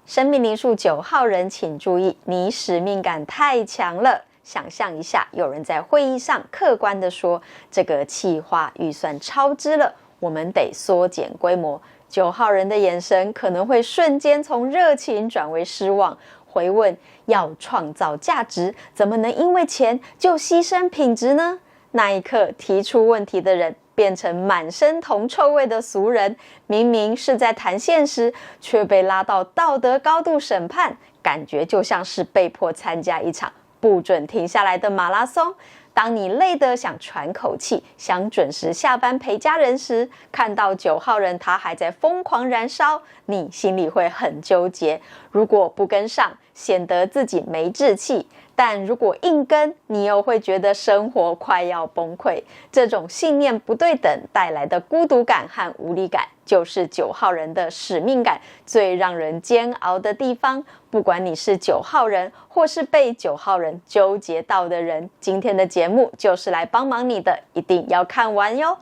生命灵数9号人请注意，你使命感太强了。想象一下，有人在会议上客观地说，这个企划预算超支了，我们得缩减规模。9号人的眼神可能会瞬间从热情转为失望，回问：要创造价值，怎么能因为钱就牺牲品质呢？那一刻，提出问题的人变成满身铜臭味的俗人，明明是在谈现实，却被拉到道德高度审判，感觉就像是被迫参加一场不准停下来的马拉松。当你累得想喘口气，想准时下班陪家人时，看到9号人他还在疯狂燃烧，你心里会很纠结。如果不跟上，显得自己没志气，但如果硬跟，你又会觉得生活快要崩溃。这种信念不对等带来的孤独感和无力感，就是9号人的使命感最让人煎熬的地方。不管你是9号人，或是被9号人纠结到的人，今天的节目就是来帮忙你的，一定要看完哟。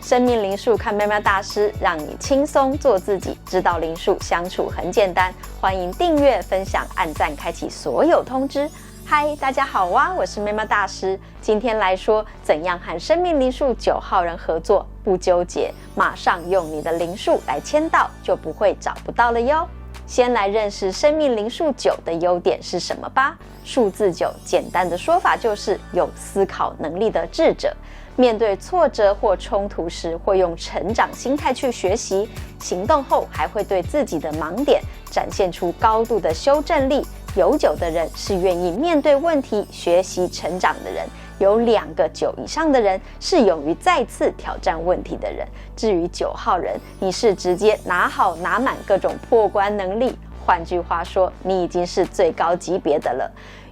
生命灵数看喵喵大师，让你轻松做自己，知道灵数相处很简单。欢迎订阅、分享、按赞、开启所有通知。嗨，大家好啊，我是喵喵大师。今天来说，怎样和生命灵数9号人合作，不纠结，马上用你的灵数来签到，就不会找不到了哟。先来认识生命灵数9的优点是什么吧。数字9，简单的说法就是有思考能力的智者。面对挫折或冲突时，会用成长心态去学习，行动后还会对自己的盲点展现出高度的修正力。有9的人是愿意面对问题、学习成长的人，有2个9以上的人是勇于再次挑战问题的人。至于9号人，你是直接拿好拿满各种破关能力，换句话说，你已经是最高级别的了。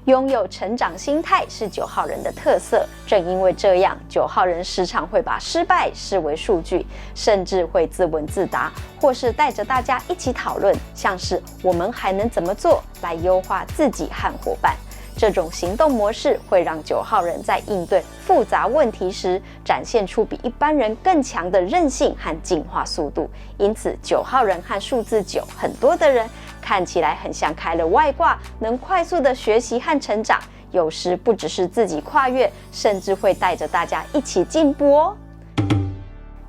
拥有成长心态是9号人的特色，正因为这样，9号人时常会把失败视为数据，甚至会自问自答，或是带着大家一起讨论，像是我们还能怎么做来优化自己和伙伴。这种行动模式会让9号人在应对复杂问题时，展现出比一般人更强的韧性和进化速度。因此，9号人和数字9很多的人看起来很像开了外挂，能快速的学习和成长，有时不只是自己跨越，甚至会带着大家一起进步哦。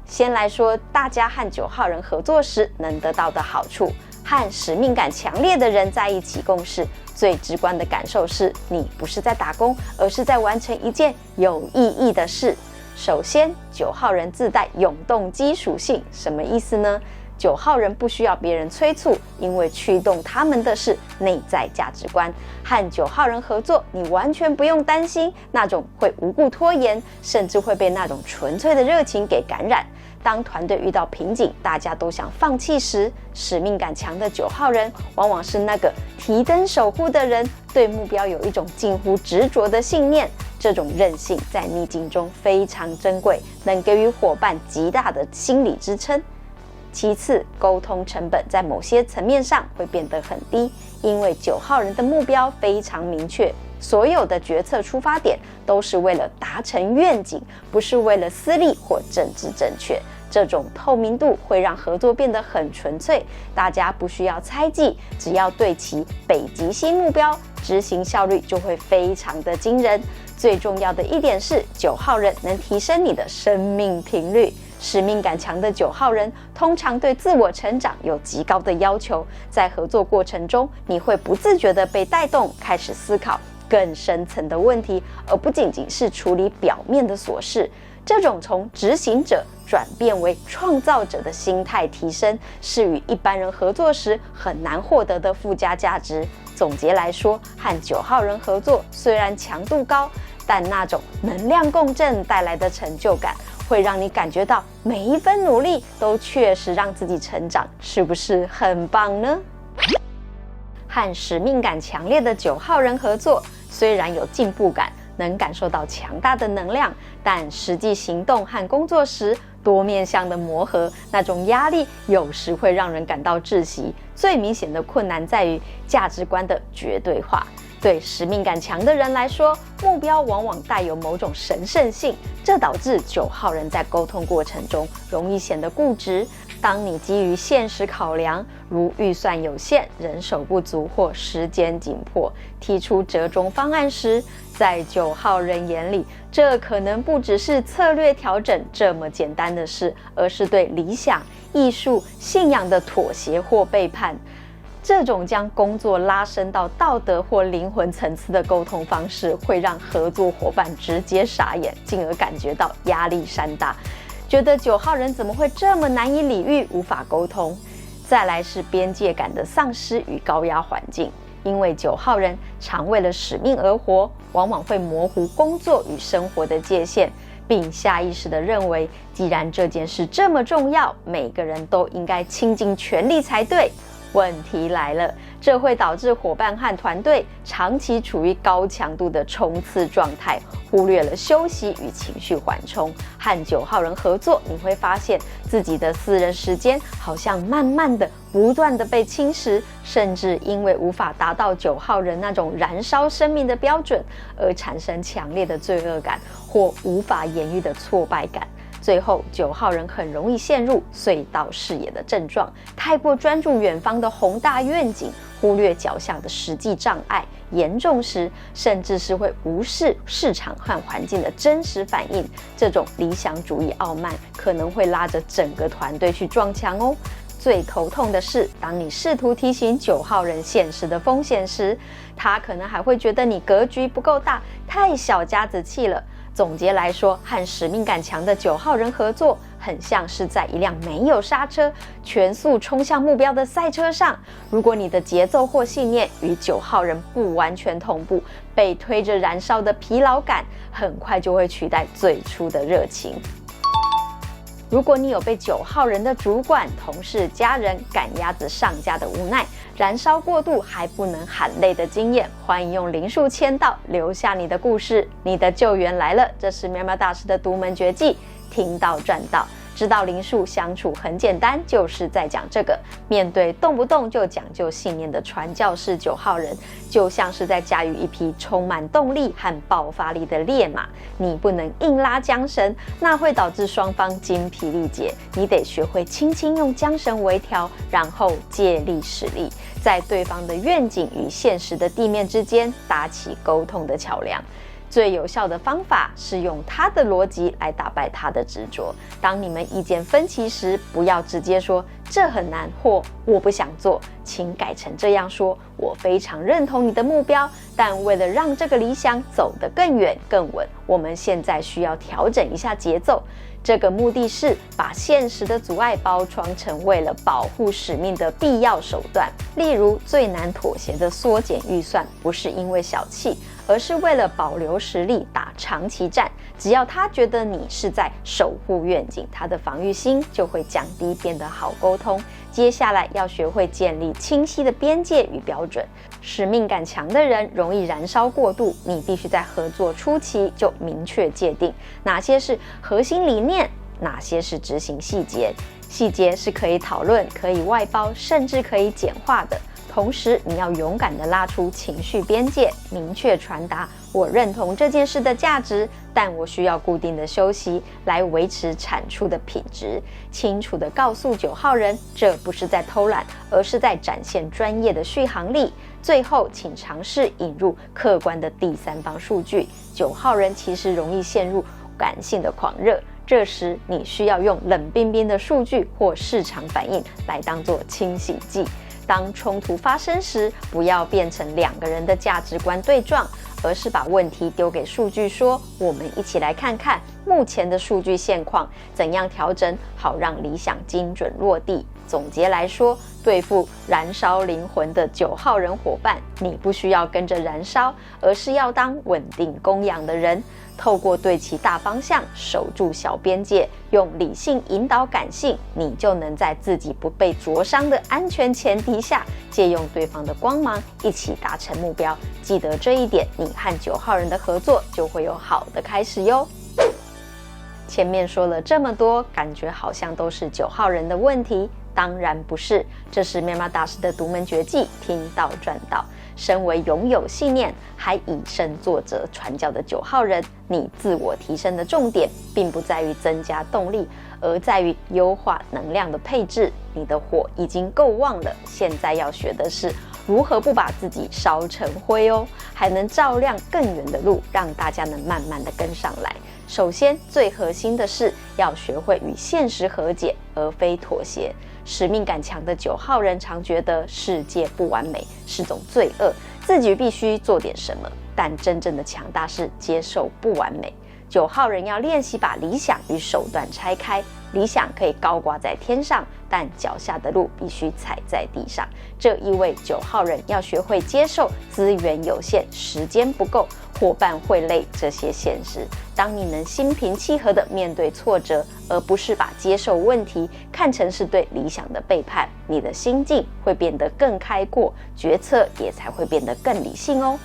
先来说大家和9号人合作时能得到的好处。和使命感强烈的人在一起共事，最直观的感受是你不是在打工，而是在完成一件有意义的事。首先，9号人自带永动机属性，什么意思呢？9号人不需要别人催促，因为驱动他们的是内在价值观。和9号人合作，你完全不用担心那种会无故拖延，甚至会被那种纯粹的热情给感染。当团队遇到瓶颈，大家都想放弃时，使命感强的9号人往往是那个提灯守护的人，对目标有一种近乎执着的信念。这种韧性在逆境中非常珍贵，能给予伙伴极大的心理支撑。其次，沟通成本在某些层面上会变得很低，因为9号人的目标非常明确，所有的决策出发点都是为了达成愿景，不是为了私利或政治正确。这种透明度会让合作变得很纯粹，大家不需要猜忌，只要对齐北极星目标，执行效率就会非常的惊人。最重要的一点是，9号人能提升你的生命频率。使命感强的9号人通常对自我成长有极高的要求，在合作过程中，你会不自觉地被带动，开始思考更深层的问题，而不仅仅是处理表面的琐事。这种从执行者转变为创造者的心态提升，是与一般人合作时很难获得的附加价值。总结来说，和9号人合作虽然强度高，但那种能量共振带来的成就感，会让你感觉到每一分努力都确实让自己成长，是不是很棒呢？和使命感强烈的9号人合作，虽然有进步感，能感受到强大的能量，但实际行动和工作时，多面向的磨合，那种压力有时会让人感到窒息。最明显的困难在于价值观的绝对化。对使命感强的人来说，目标往往带有某种神圣性，这导致9号人在沟通过程中容易显得固执。当你基于现实考量，如预算有限、人手不足或时间紧迫，提出折中方案时，在9号人眼里，这可能不只是策略调整这么简单的事，而是对理想、艺术、信仰的妥协或背叛。这种将工作拉升到道德或灵魂层次的沟通方式，会让合作伙伴直接傻眼，进而感觉到压力山大，觉得9号人怎么会这么难以理喻，无法沟通。再来是边界感的丧失与高压环境，因为9号人常为了使命而活，往往会模糊工作与生活的界限，并下意识地认为，既然这件事这么重要，每个人都应该倾尽全力才对。问题来了，这会导致伙伴和团队长期处于高强度的冲刺状态，忽略了休息与情绪缓冲。和9号人合作，你会发现自己的私人时间好像慢慢的、不断的被侵蚀，甚至因为无法达到9号人那种燃烧生命的标准，而产生强烈的罪恶感或无法言喻的挫败感。最后，9号人很容易陷入隧道视野的症状，太过专注远方的宏大愿景，忽略脚下的实际障碍，严重时甚至是会无视市场和环境的真实反应。这种理想主义傲慢可能会拉着整个团队去撞墙哦。最头痛的是，当你试图提醒9号人现实的风险时，他可能还会觉得你格局不够大，太小家子气了。总结来说，和使命感强的9号人合作，很像是在一辆没有刹车、全速冲向目标的赛车上。如果你的节奏或信念与9号人不完全同步，被推着燃烧的疲劳感，很快就会取代最初的热情。如果你有被9号人的主管、同事、家人赶鸭子上架的无奈，燃烧过度还不能喊累的经验，欢迎用灵数签到，留下你的故事。你的救援来了，这是喵喵大师的独门绝技，听到赚到。知道灵数相处很简单，就是在讲这个。面对动不动就讲究信念的传教士9号人，就像是在驾驭一匹充满动力和爆发力的烈马，你不能硬拉缰绳，那会导致双方精疲力竭。你得学会轻轻用缰绳微调，然后借力使力，在对方的愿景与现实的地面之间搭起沟通的桥梁。最有效的方法是用他的逻辑来打败他的执着。当你们意见分歧时，不要直接说这很难或我不想做，请改成这样说：我非常认同你的目标，但为了让这个理想走得更远更稳，我们现在需要调整一下节奏。这个目的是把现实的阻碍包装成为了保护使命的必要手段。例如，最难妥协的缩减预算，不是因为小气，而是为了保留实力打长期战。只要他觉得你是在守护愿景，他的防御心就会降低，变得好沟通。接下来要学会建立清晰的边界与标准。使命感强的人容易燃烧过度，你必须在合作初期就明确界定哪些是核心理念，哪些是执行细节。细节是可以讨论、可以外包，甚至可以简化的。同时，你要勇敢地拉出情绪边界，明确传达我认同这件事的价值，但我需要固定的休息来维持产出的品质。清楚地告诉9号人，这不是在偷懒，而是在展现专业的续航力。最后，请尝试引入客观的第三方数据。9号人其实容易陷入感性的狂热，这时你需要用冷冰冰的数据或市场反应来当作清醒剂。当冲突发生时，不要变成2个人的价值观对撞，而是把问题丢给数据说，我们一起来看看目前的数据现况，怎样调整好让理想精准落地。总结来说，对付燃烧灵魂的9号人伙伴，你不需要跟着燃烧，而是要当稳定供氧的人。透过对齐大方向，守住小边界，用理性引导感性，你就能在自己不被灼伤的安全前提下，借用对方的光芒，一起达成目标。记得这一点，你和9号人的合作就会有好的开始哟。前面说了这么多，感觉好像都是9号人的问题，当然不是，这是喵喵大师的独门绝技，听道赚道。身为拥有信念还以身作则传教的9号人，你自我提升的重点并不在于增加动力，而在于优化能量的配置。你的火已经够旺了，现在要学的是如何不把自己烧成灰哦，还能照亮更远的路，让大家能慢慢的跟上来。首先，最核心的是要学会与现实和解，而非妥协。使命感强的9号人常觉得世界不完美是种罪恶，自己必须做点什么。但真正的强大是接受不完美。9号人要练习把理想与手段拆开，理想可以高挂在天上，但脚下的路必须踩在地上。这意味9号人要学会接受资源有限、时间不够、伙伴会累这些现实。当你能心平气和地面对挫折，而不是把接受问题看成是对理想的背叛，你的心境会变得更开阔，决策也才会变得更理性哦。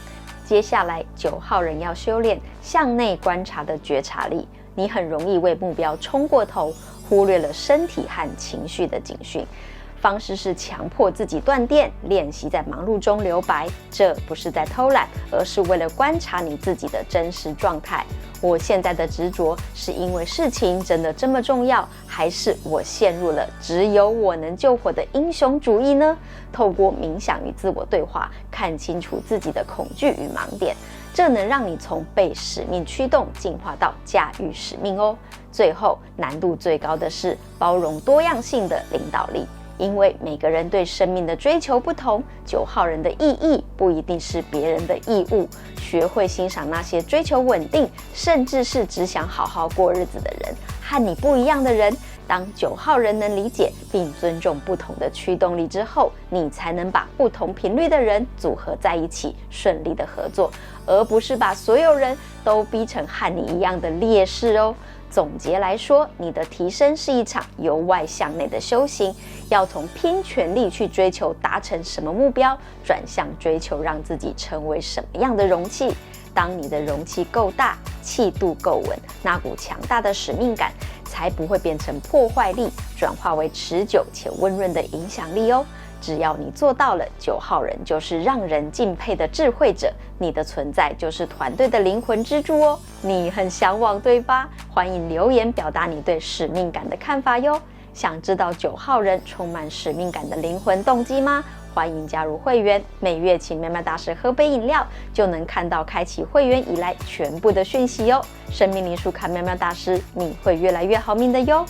接下来9号人要修炼向内观察的觉察力。你很容易为目标冲过头，忽略了身体和情绪的警讯。方式是强迫自己断电，练习在忙碌中留白。这不是在偷懒，而是为了观察你自己的真实状态。我现在的执着是因为事情真的这么重要，还是我陷入了只有我能救火的英雄主义呢？透过冥想与自我对话，看清楚自己的恐惧与盲点，这能让你从被使命驱动进化到驾驭使命哦。最后，难度最高的是包容多样性的领导力。因为每个人对生命的追求不同，9号人的意义不一定是别人的义务。学会欣赏那些追求稳定，甚至是只想好好过日子的人，和你不一样的人。当9号人能理解并尊重不同的驱动力之后，你才能把不同频率的人组合在一起，顺利的合作，而不是把所有人都逼成和你一样的劣势哦。总结来说，你的提升是一场由外向内的修行，要从拼全力去追求达成什么目标，转向追求让自己成为什么样的容器。当你的容器够大，气度够稳，那股强大的使命感才不会变成破坏力，转化为持久且温润的影响力哦。只要你做到了，9号人就是让人敬佩的智慧者，你的存在就是团队的灵魂支柱哦。你很向往对吧？欢迎留言表达你对使命感的看法哟。想知道9号人充满使命感的灵魂动机吗？欢迎加入会员，每月请喵喵大师喝杯饮料，就能看到开启会员以来全部的讯息哟。生命灵数看喵喵大师，你会越来越好命的哟。